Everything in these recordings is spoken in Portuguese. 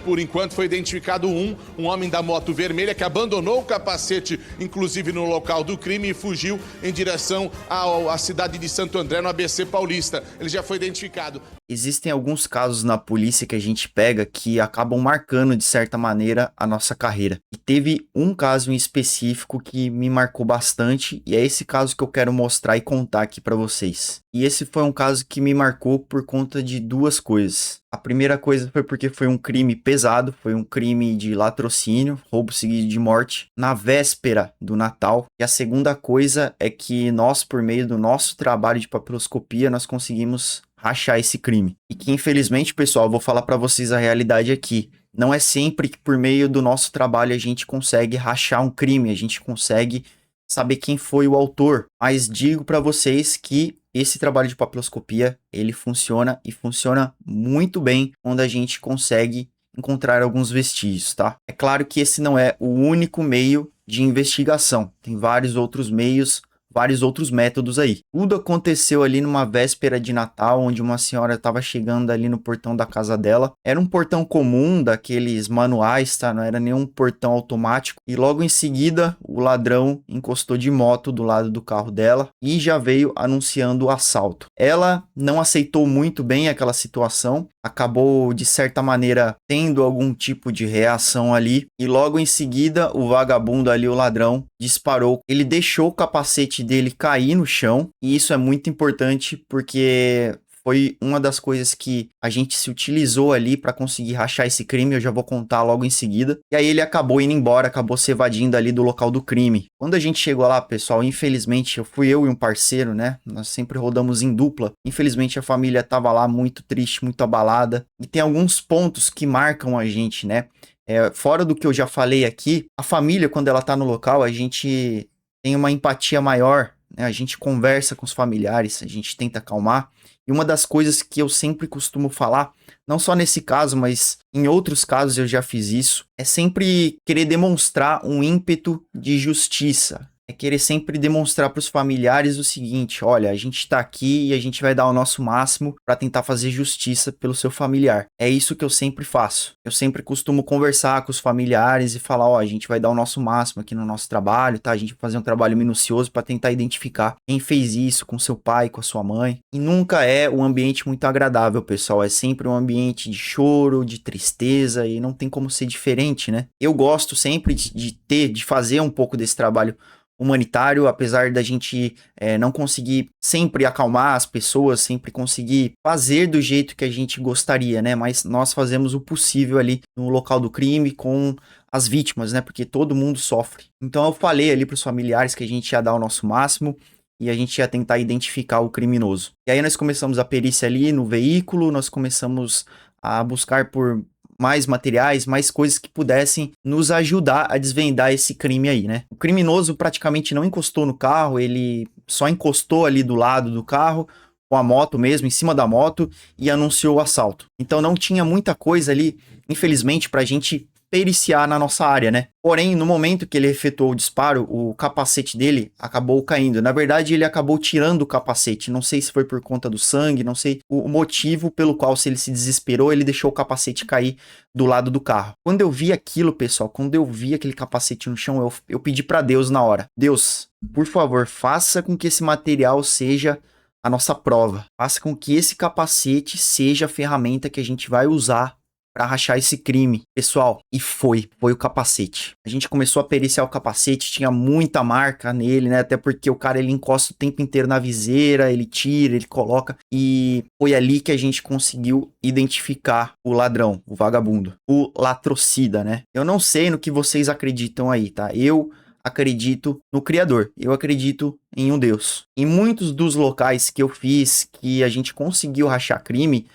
Por enquanto foi identificado um homem da moto vermelha que abandonou o capacete, inclusive no local do crime, e fugiu em direção à cidade de Santo André, no ABC Paulista. Ele já foi identificado. Existem alguns casos na polícia que a gente pega que acabam marcando, de certa maneira, a nossa carreira. E teve um caso em específico que me marcou bastante, e é esse caso que eu quero mostrar e contar aqui pra vocês. E esse foi um caso que me marcou por conta de duas coisas. A primeira coisa foi porque foi um crime pesado, foi um crime de latrocínio, roubo seguido de morte, na véspera do Natal. E a segunda coisa é que nós, por meio do nosso trabalho de papiloscopia, nós conseguimos rachar esse crime. E que, infelizmente, pessoal, eu vou falar para vocês a realidade aqui. Não é sempre que por meio do nosso trabalho a gente consegue rachar um crime, a gente consegue saber quem foi o autor. Mas digo para vocês que esse trabalho de papiloscopia, ele funciona e funciona muito bem quando a gente consegue encontrar alguns vestígios, tá? É claro que esse não é o único meio de investigação. Tem vários outros meios, vários outros métodos aí. Tudo aconteceu ali numa véspera de Natal, onde uma senhora estava chegando ali no portão da casa dela. Era um portão comum, daqueles manuais, tá? Não era nenhum portão automático. E logo em seguida, o ladrão encostou de moto do lado do carro dela e já veio anunciando o assalto. Ela não aceitou muito bem aquela situação, acabou de certa maneira tendo algum tipo de reação ali, e logo em seguida o vagabundo ali, o ladrão, disparou. Ele deixou o capacete dele cair no chão, e isso é muito importante porque foi uma das coisas que a gente se utilizou ali para conseguir rachar esse crime, eu já vou contar logo em seguida. E aí ele acabou indo embora, acabou se evadindo ali do local do crime. Quando a gente chegou lá, pessoal, infelizmente, fui eu e um parceiro, né? Nós sempre rodamos em dupla. Infelizmente a família tava lá muito triste, muito abalada. E tem alguns pontos que marcam a gente, né? Fora do que eu já falei aqui, a família, quando ela tá no local, a gente tem uma empatia maior, né? A gente conversa com os familiares, a gente tenta acalmar. E uma das coisas que eu sempre costumo falar, não só nesse caso, mas em outros casos eu já fiz isso, é sempre querer demonstrar um ímpeto de justiça. É querer sempre demonstrar para os familiares o seguinte: olha, a gente está aqui e a gente vai dar o nosso máximo para tentar fazer justiça pelo seu familiar. É isso que eu sempre faço. Eu sempre costumo conversar com os familiares e falar: ó, a gente vai dar o nosso máximo aqui no nosso trabalho, tá? A gente vai fazer um trabalho minucioso para tentar identificar quem fez isso com seu pai, com a sua mãe. E nunca é um ambiente muito agradável, pessoal. É sempre um ambiente de choro, de tristeza, e não tem como ser diferente, né? Eu gosto sempre de fazer um pouco desse trabalho humanitário, apesar da gente não conseguir sempre acalmar as pessoas, sempre conseguir fazer do jeito que a gente gostaria, né? Mas nós fazemos o possível ali no local do crime com as vítimas, né? Porque todo mundo sofre. Então eu falei ali para os familiares que a gente ia dar o nosso máximo e a gente ia tentar identificar o criminoso. E aí nós começamos a perícia ali no veículo, nós começamos a buscar por mais materiais, mais coisas que pudessem nos ajudar a desvendar esse crime aí, né? O criminoso praticamente não encostou no carro, ele só encostou ali do lado do carro, com a moto mesmo, em cima da moto, e anunciou o assalto. Então não tinha muita coisa ali, infelizmente, pra gente periciar na nossa área, né? Porém, no momento que ele efetuou o disparo, o capacete dele acabou caindo. Na verdade, ele acabou tirando o capacete. Não sei se foi por conta do sangue, não sei o motivo pelo qual, se ele se desesperou, ele deixou o capacete cair do lado do carro. Quando eu vi aquilo, pessoal, quando eu vi aquele capacete no chão, eu pedi para Deus na hora: Deus, por favor, faça com que esse material seja a nossa prova. Faça com que esse capacete seja a ferramenta que a gente vai usar para rachar esse crime, pessoal. E foi o capacete. A gente começou a periciar o capacete, tinha muita marca nele, né? Até porque o cara, ele encosta o tempo inteiro na viseira, ele tira, ele coloca, e foi ali que a gente conseguiu identificar o ladrão, o vagabundo, o latrocida, né? Eu não sei no que vocês acreditam aí, tá? Eu acredito no Criador, eu acredito em um Deus. Em muitos dos locais que eu fiz, que a gente conseguiu rachar crime,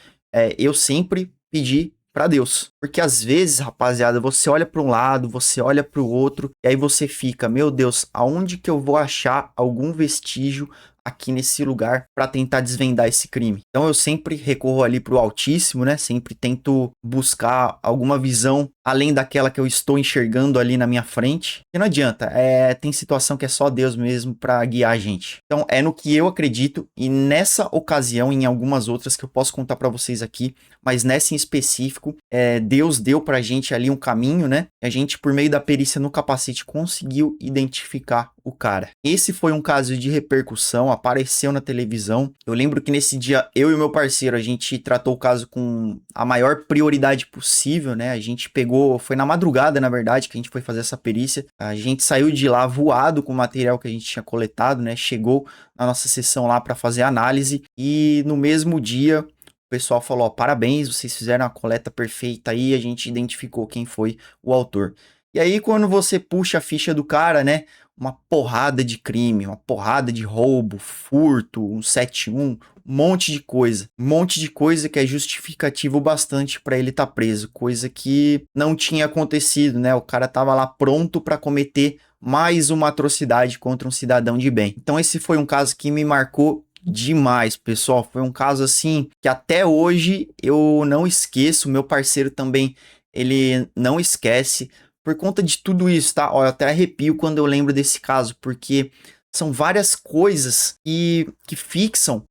eu sempre pedi para Deus. Porque às vezes, rapaziada, você olha para um lado, você olha para o outro, e aí você fica: meu Deus, aonde que eu vou achar algum vestígio aqui nesse lugar para tentar desvendar esse crime? Então eu sempre recorro ali pro Altíssimo, né? Sempre tento buscar alguma visão além daquela que eu estou enxergando ali na minha frente. E não adianta, tem situação que é só Deus mesmo para guiar a gente. Então é no que eu acredito, e nessa ocasião, em algumas outras que eu posso contar para vocês aqui, mas nessa em específico, Deus deu pra gente ali um caminho, né? A gente, por meio da perícia no capacete, conseguiu identificar o cara. Esse foi um caso de repercussão, apareceu na televisão. Eu lembro que nesse dia, eu e o meu parceiro, a gente tratou o caso com a maior prioridade possível, né? A gente pegou, foi na madrugada, na verdade, que a gente foi fazer essa perícia. A gente saiu de lá voado com o material que a gente tinha coletado, né? Chegou na nossa sessão lá para fazer análise e no mesmo dia o pessoal falou, ó, parabéns, vocês fizeram a coleta perfeita aí, a gente identificou quem foi o autor. E aí quando você puxa a ficha do cara, né, uma porrada de crime, uma porrada de roubo, furto, um 71, um monte de coisa que é justificativo bastante para ele estar preso, coisa que não tinha acontecido, né, o cara tava lá pronto para cometer mais uma atrocidade contra um cidadão de bem. Então esse foi um caso que me marcou demais, pessoal. Foi um caso assim que até hoje eu não esqueço. Meu parceiro também, ele não esquece por conta de tudo isso, tá? Ó, eu até arrepio quando eu lembro desse caso, porque são várias coisas que fixam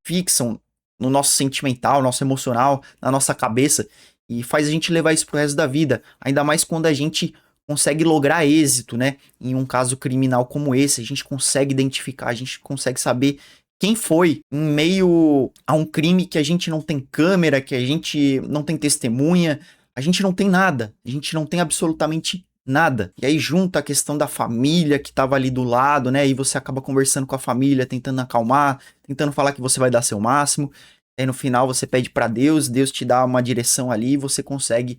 no nosso sentimental, nosso emocional, na nossa cabeça e faz a gente levar isso pro resto da vida. Ainda mais quando a gente consegue lograr êxito, né? Em um caso criminal como esse, a gente consegue identificar, a gente consegue saber quem foi em meio a um crime que a gente não tem câmera, que a gente não tem testemunha, a gente não tem nada, a gente não tem absolutamente nada. E aí junta a questão da família que estava ali do lado, né? E você acaba conversando com a família, tentando acalmar, tentando falar que você vai dar seu máximo. Aí no final você pede para Deus, Deus te dá uma direção ali e você consegue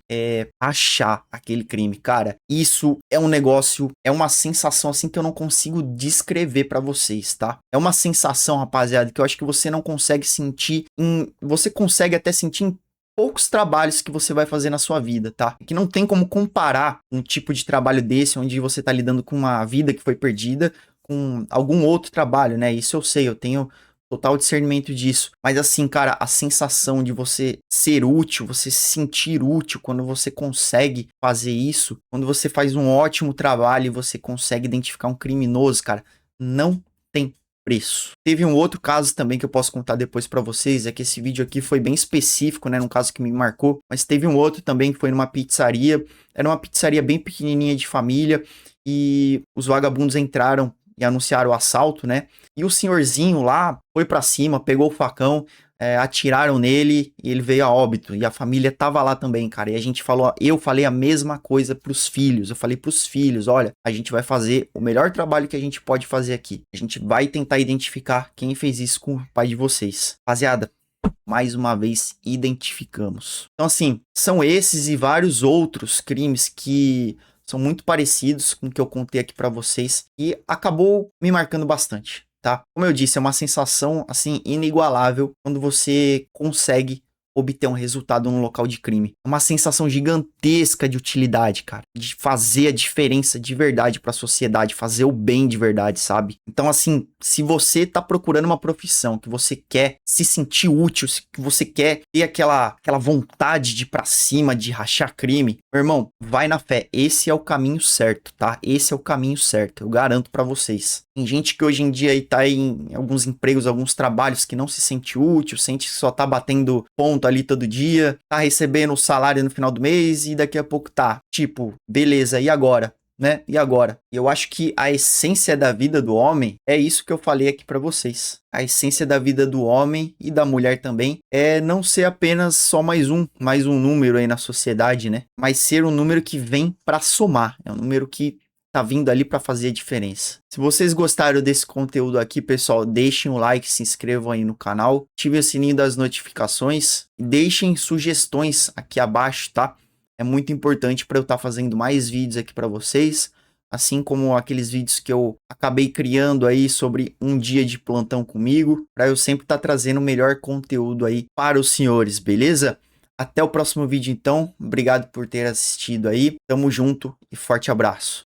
achar aquele crime. Cara, isso é um negócio, é uma sensação assim que eu não consigo descrever para vocês, tá? É uma sensação, rapaziada, que eu acho que você não consegue sentir, você consegue até sentir em poucos trabalhos que você vai fazer na sua vida, tá? Que não tem como comparar um tipo de trabalho desse, onde você tá lidando com uma vida que foi perdida, com algum outro trabalho, né? Isso eu sei, eu tenho total discernimento disso. Mas assim, cara, a sensação de você ser útil, você se sentir útil quando você consegue fazer isso, quando você faz um ótimo trabalho e você consegue identificar um criminoso, cara, não tem preço. Teve um outro caso também que eu posso contar depois pra vocês, é que esse vídeo aqui foi bem específico, né, num caso que me marcou, mas teve um outro também que foi numa pizzaria, era uma pizzaria bem pequenininha de família, e os vagabundos entraram e anunciaram o assalto, né? E o senhorzinho lá foi pra cima, pegou o facão, atiraram nele e ele veio a óbito. E a família tava lá também, cara. E a gente falou, eu falei a mesma coisa pros filhos. Eu falei pros filhos, olha, a gente vai fazer o melhor trabalho que a gente pode fazer aqui. A gente vai tentar identificar quem fez isso com o pai de vocês. Rapaziada, mais uma vez identificamos. Então assim, são esses e vários outros crimes que são muito parecidos com o que eu contei aqui pra vocês e acabou me marcando bastante, tá? Como eu disse, é uma sensação assim inigualável quando você consegue obter um resultado no local de crime. É uma sensação gigantesca de utilidade, cara, de fazer a diferença de verdade para a sociedade, fazer o bem de verdade, sabe? Então assim, se você tá procurando uma profissão que você quer se sentir útil, que você quer ter aquela vontade de ir pra cima, de rachar crime, meu irmão, vai na fé. Esse é o caminho certo, tá? Esse é o caminho certo, eu garanto pra vocês. Tem gente que hoje em dia aí tá em alguns empregos, alguns trabalhos que não se sente útil, sente que só tá batendo ponto ali todo dia, tá recebendo o salário no final do mês e daqui a pouco tá, tipo, beleza, e agora? Né? E agora? Eu acho que a essência da vida do homem é isso que eu falei aqui pra vocês. A essência da vida do homem e da mulher também é não ser apenas só mais um número aí na sociedade, né? Mas ser um número que vem pra somar. É um número que tá vindo ali pra fazer a diferença. Se vocês gostaram desse conteúdo aqui, pessoal, deixem o like, se inscrevam aí no canal, ativem o sininho das notificações e deixem sugestões aqui abaixo, tá? É muito importante para eu estar fazendo mais vídeos aqui para vocês, assim como aqueles vídeos que eu acabei criando aí sobre um dia de plantão comigo, para eu sempre estar trazendo o melhor conteúdo aí para os senhores, beleza? Até o próximo vídeo então, obrigado por ter assistido aí, tamo junto e forte abraço.